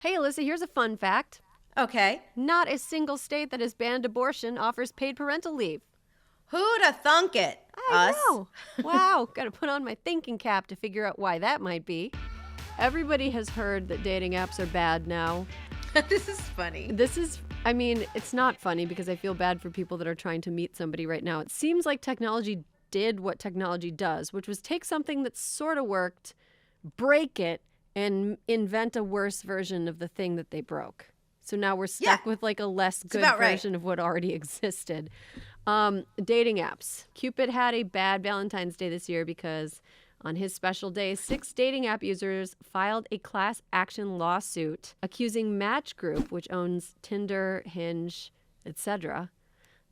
Hey, Alyssa, here's a fun fact. Okay. Not a single state that has banned abortion offers paid parental leave. Who'da thunk it? I Us? know. Wow, gotta put on my thinking cap to figure out why that might be. Everybody has heard that dating apps are bad now. This is funny. It's not funny because I feel bad for people that are trying to meet somebody right now. It seems like technology did what technology does, which was take something that sort of worked, break it, and invent a worse version of the thing that they broke. So now we're stuck with like a less good version of what already existed. Dating apps. Cupid had a bad Valentine's Day this year because on his special day, 6 dating app users filed a class action lawsuit accusing Match Group, which owns Tinder, Hinge, etc.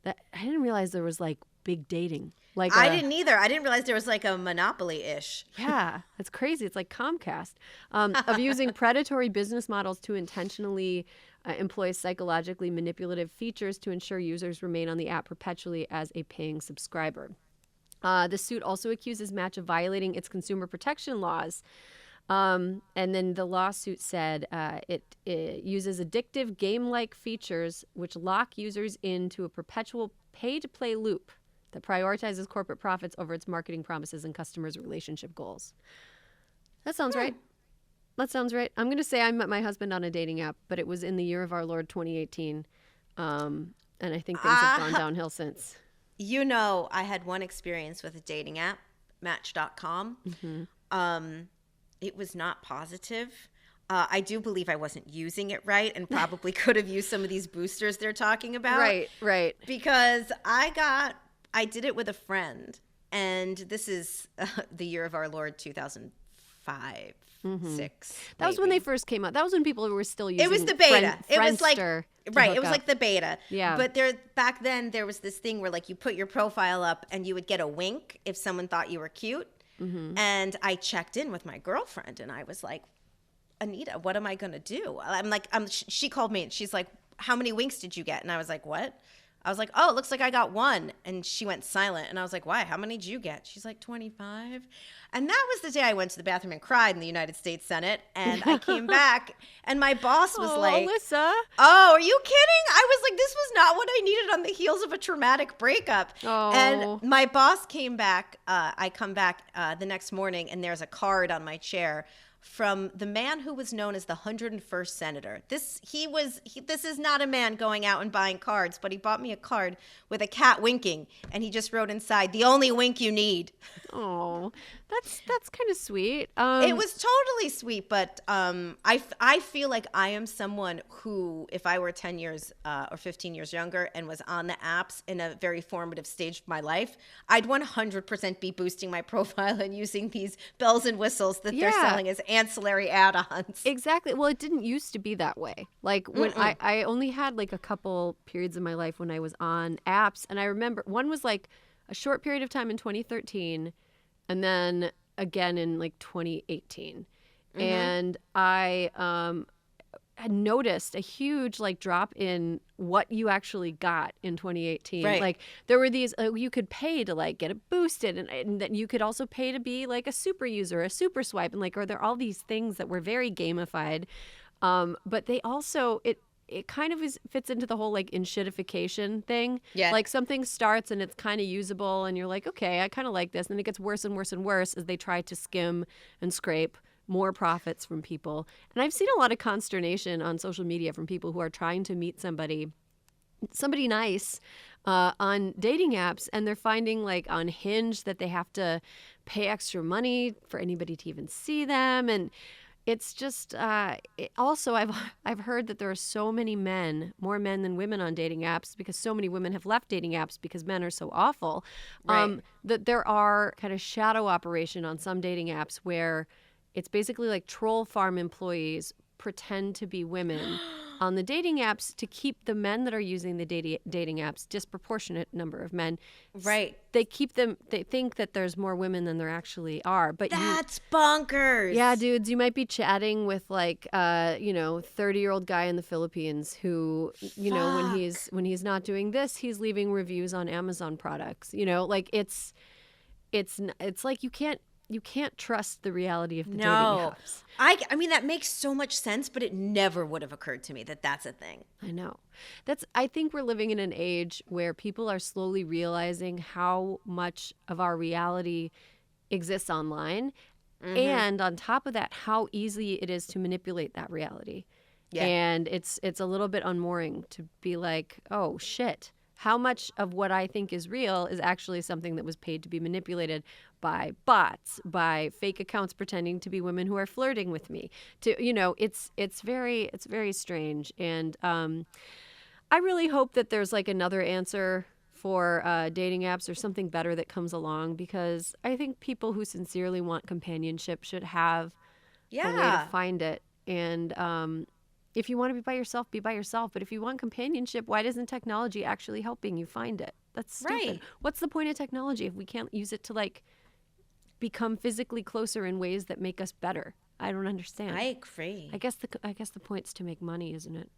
That I didn't realize there was like big dating. I didn't either. I didn't realize there was like a monopoly-ish. Yeah, it's crazy. It's like Comcast. Of using predatory business models to intentionally employ psychologically manipulative features to ensure users remain on the app perpetually as a paying subscriber. The suit also accuses Match of violating its consumer protection laws. And then the lawsuit said it uses addictive game-like features which lock users into a perpetual pay-to-play loop that prioritizes corporate profits over its marketing promises and customers' relationship goals. That sounds right. That sounds right. I'm going to say I met my husband on a dating app, but it was in the year of our Lord 2018. And I think things have gone downhill since. You know, I had one experience with a dating app, Match.com. Mm-hmm. It was not positive. I do believe I wasn't using it right and probably could have used some of these boosters they're talking about. Right. Because I did it with a friend, and this is the year of our Lord 2005, 6. That was when they first came out. That was when people were still using. It was the beta. It was like right. It was like the beta. Yeah. But back then there was this thing where like you put your profile up and you would get a wink if someone thought you were cute. Mm-hmm. And I checked in with my girlfriend and I was like, Anita, what am I gonna do? I'm like, she called me and she's like, how many winks did you get? And I was like, what? I was like, oh, it looks like I got 1. And she went silent. And I was like, why? How many did you get? She's like, 25. And that was the day I went to the bathroom and cried in the United States Senate. And I came back and my boss was like, Alyssa. Oh, are you kidding? I was like, this was not what I needed on the heels of a traumatic breakup. Oh. And my boss came back. I come back the next morning and there's a card on my chair from the man who was known as the 101st senator. This is not a man going out and buying cards, but he bought me a card with a cat winking, and he just wrote inside, "The only wink you need." Oh, that's kind of sweet. It was totally sweet, but I feel like I am someone who, if I were 10 years or 15 years younger and was on the apps in a very formative stage of my life, I'd 100% be boosting my profile and using these bells and whistles that they're selling as ancillary add-ons. Exactly. Well, it didn't used to be that way. Like when I only had like a couple periods in my life when I was on apps, and I remember one was like a short period of time in 2013 and then again in like 2018. Mm-hmm. And I had noticed a huge like drop in what you actually got in 2018. Right. Like there were these, you could pay to like get it boosted, and then you could also pay to be like a super user, a super swipe, and like, are there all these things that were very gamified. But they also, it kind of fits into the whole like enshittification thing. Yeah. Like something starts and it's kind of usable and you're like, okay, I kind of like this. And then it gets worse and worse and worse as they try to skim and scrape more profits from people. And I've seen a lot of consternation on social media from people who are trying to meet somebody nice on dating apps, and they're finding like on Hinge that they have to pay extra money for anybody to even see them. And it's just also I've heard that there are so many men, more men than women on dating apps, because so many women have left dating apps because men are so awful. Right. That there are kind of shadow operation on some dating apps where it's basically like troll farm employees pretend to be women on the dating apps to keep the men that are using the dating apps, disproportionate number of men. Right. They think that there's more women than there actually are. But that's bonkers. Yeah, dudes, you might be chatting with like 30-year-old guy in the Philippines who, when he's not doing this, he's leaving reviews on Amazon products. Like it's like you can't you can't trust the reality of the dating No. apps. I mean, that makes so much sense, but it never would have occurred to me that that's a thing. I know. I think we're living in an age where people are slowly realizing how much of our reality exists online. And on top of that, how easy it is to manipulate that reality. Yeah. And it's a little bit unmooring to be like, oh, shit. How much of what I think is real is actually something that was paid to be manipulated by bots, by fake accounts pretending to be women who are flirting with me. It's very strange. And I really hope that there's like another answer for dating apps or something better that comes along, because I think people who sincerely want companionship should have a way to find it. And if you want to be by yourself, be by yourself. But if you want companionship, why isn't technology actually helping you find it? That's stupid. Right. What's the point of technology if we can't use it to like become physically closer in ways that make us better? I don't understand. I agree. I guess the point's to make money, isn't it?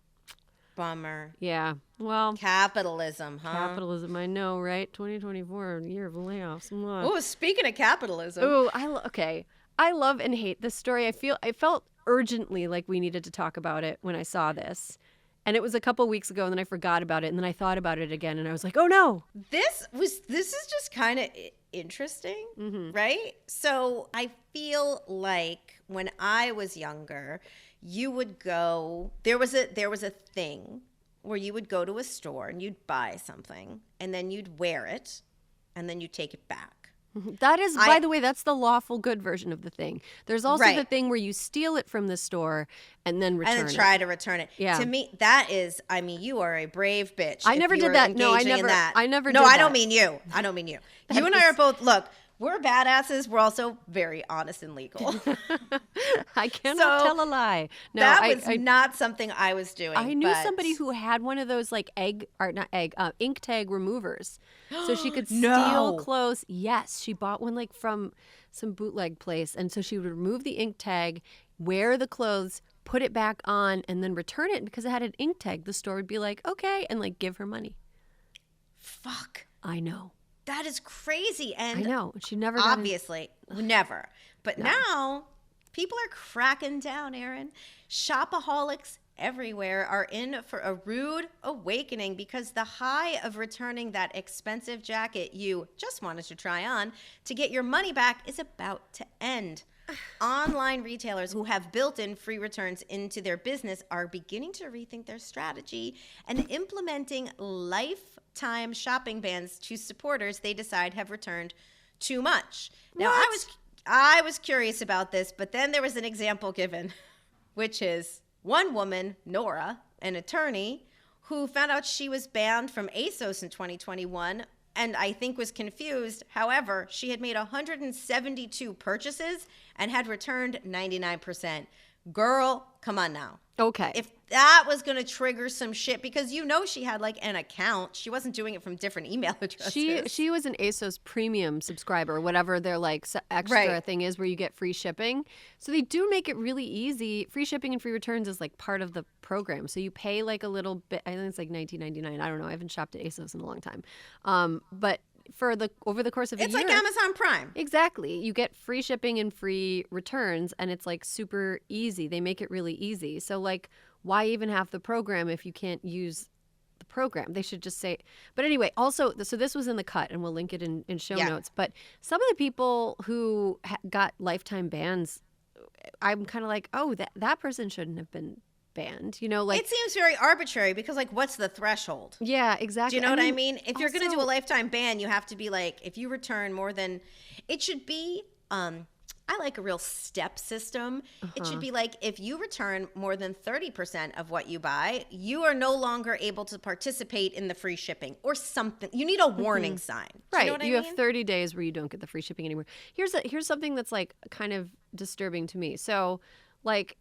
Bummer. Yeah. Well, Capitalism, huh? capitalism, I know, right? 2024, year of layoffs. Oh, speaking of capitalism. Oh, okay. I love and hate this story. I felt urgently like we needed to talk about it when I saw this. And it was a couple weeks ago, and then I forgot about it, and then I thought about it again, and I was like, oh no. This is just kind of interesting, right? So I feel like when I was younger, you would go, there was a thing where you would go to a store and you'd buy something, and then you'd wear it, and then you'd take it back. That is, by the way, that's the lawful good version of the thing. There's also the thing where you steal it from the store and then return it. And then try to return it. Yeah. To me, that is, I mean, you are a brave bitch. I never did that. No, I never did No, I that. don't mean you. I don't mean you. You and I are both, look, we're badasses. We're also very honest and legal. I cannot tell a lie. No, that was not something I was doing. I knew somebody who had one of those like ink tag removers, so she could steal clothes. Yes, she bought one like from some bootleg place, and so she would remove the ink tag, wear the clothes, put it back on, and then return it because it had an ink tag. The store would be like, okay, and like give her money. Fuck. I know. That is crazy. And I know. She never obviously never. But now people are cracking down, Erin. Shopaholics everywhere are in for a rude awakening because the high of returning that expensive jacket you just wanted to try on to get your money back is about to end. Online retailers who have built-in free returns into their business are beginning to rethink their strategy and implementing lifetime shopping bans to supporters they decide have returned too much. Now, I was curious about this, but then there was an example given, which is one woman, Nora, an attorney, who found out she was banned from ASOS in 2021 and I think was confused. However, she had made 172 purchases and had returned 99%. Girl, come on now. Okay. If that was going to trigger some shit, because she had like an account. She wasn't doing it from different email addresses. She was an ASOS premium subscriber, whatever their like extra thing is where you get free shipping. So they do make it really easy. Free shipping and free returns is like part of the program. So you pay like a little bit. I think it's like $19.99. I don't know. I haven't shopped at ASOS in a long time. But over the course of a year. It's like Amazon Prime. Exactly. You get free shipping and free returns, and it's like super easy. They make it really easy. So like, why even have the program if you can't use the program? They should just say. But anyway, also, so this was in the cut, and we'll link it in show notes. But some of the people who got lifetime bans, I'm kind of like, oh, that person shouldn't have been banned, like it seems very arbitrary because like what's the threshold? Yeah, exactly. Do you know what I mean? If you're going to do a lifetime ban, you have to be like, if you return more than, it should be I like a real step system. It should be like, if you return more than 30% of what you buy, you are no longer able to participate in the free shipping or something. You need a warning sign. Do Right. You know what I mean? mean? Have 30 days where you don't get the free shipping anymore. Here's something that's like kind of disturbing to me. So like,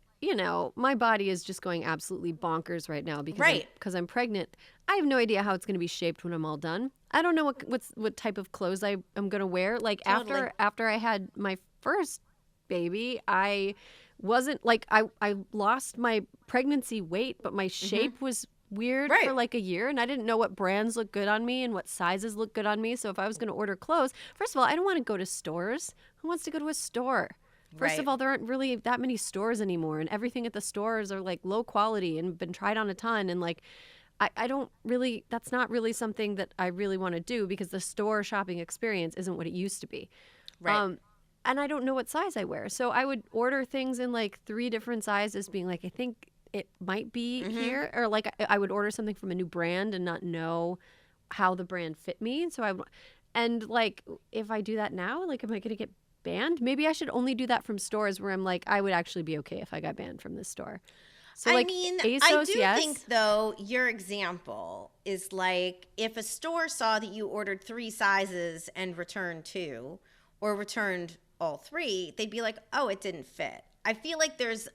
my body is just going absolutely bonkers right now because I'm pregnant. I have no idea how it's going to be shaped when I'm all done. I don't know what type of clothes I'm going to wear. Like after I had my first baby, I wasn't like I lost my pregnancy weight, but my shape was weird for like a year, and I didn't know what brands look good on me and what sizes look good on me. So if I was going to order clothes, first of all, I don't want to go to stores. Who wants to go to a store? First of all, there aren't really that many stores anymore, and everything at the stores are like low quality and been tried on a ton. And like, I don't really, that's not really something that I really want to do, because the store shopping experience isn't what it used to be. Right. And I don't know what size I wear. So I would order things in like 3 different sizes, being like, I think it might be here. Or like I would order something from a new brand and not know how the brand fit me. And like, if I do that now, like, am I going to get banned? Maybe I should only do that from stores where I'm like, I would actually be okay if I got banned from this store. So like, ASOS, I do yes. think, though, your example is like, if a store saw that you ordered 3 sizes and returned 2, or returned all 3, they'd be like, oh, it didn't fit. I feel like there's,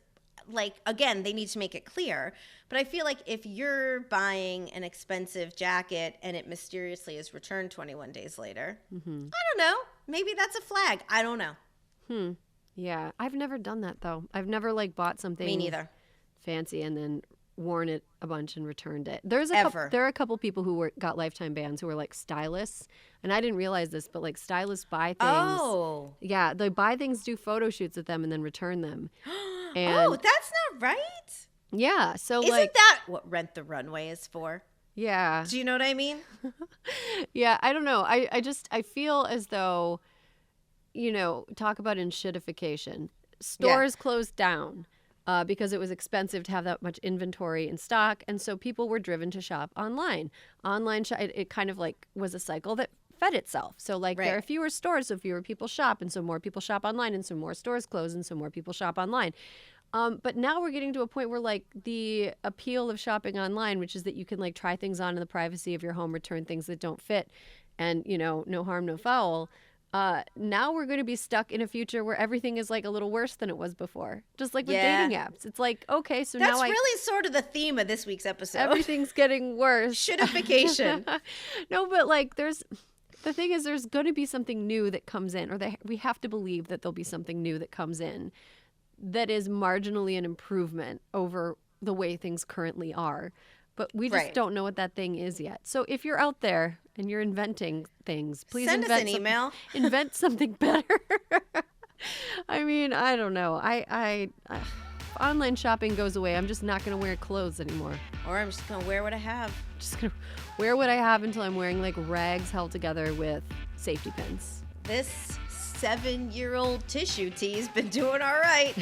like, again, they need to make it clear, but I feel like if you're buying an expensive jacket and it mysteriously is returned 21 days later, I don't know. Maybe that's a flag. I don't know. Yeah. I've never done that, though. I've never, like, bought something. Me neither. Fancy and then worn it a bunch and returned it. There are a couple people who got lifetime bans who were like stylists, and I didn't realize this, but like stylists buy things. Oh. Yeah, they buy things, do photo shoots with them, and then return them. And oh, that's not right. Yeah, so Isn't like, that what Rent the Runway is for? Yeah. Do you know what I mean? Yeah, I don't know. I feel as though, talk about enshittification. Stores closed down. Because it was expensive to have that much inventory in stock. And so people were driven to shop online. It kind of like was a cycle that fed itself. So like there are fewer stores, so fewer people shop. And so more people shop online. And so more stores close. And so more people shop online. But now we're getting to a point where like the appeal of shopping online, which is that you can like try things on in the privacy of your home, return things that don't fit, and, no harm, no foul. Now we're going to be stuck in a future where everything is like a little worse than it was before. Just like with dating apps. It's like, okay, so that's now really sort of the theme of this week's episode. Everything's getting worse. Shittification. No, but like the thing is, there's going to be something new that comes in, or we have to believe that there'll be something new that comes in that is marginally an improvement over the way things currently are. But we just don't know what that thing is yet. So if you're out there and you're inventing things, please send us an email. Invent something better. I mean, I don't know. If online shopping goes away, I'm just not going to wear clothes anymore. Or I'm just going to wear what I have. Just going to wear what I have until I'm wearing like rags held together with safety pins. This 7-year-old tissue tea's been doing all right.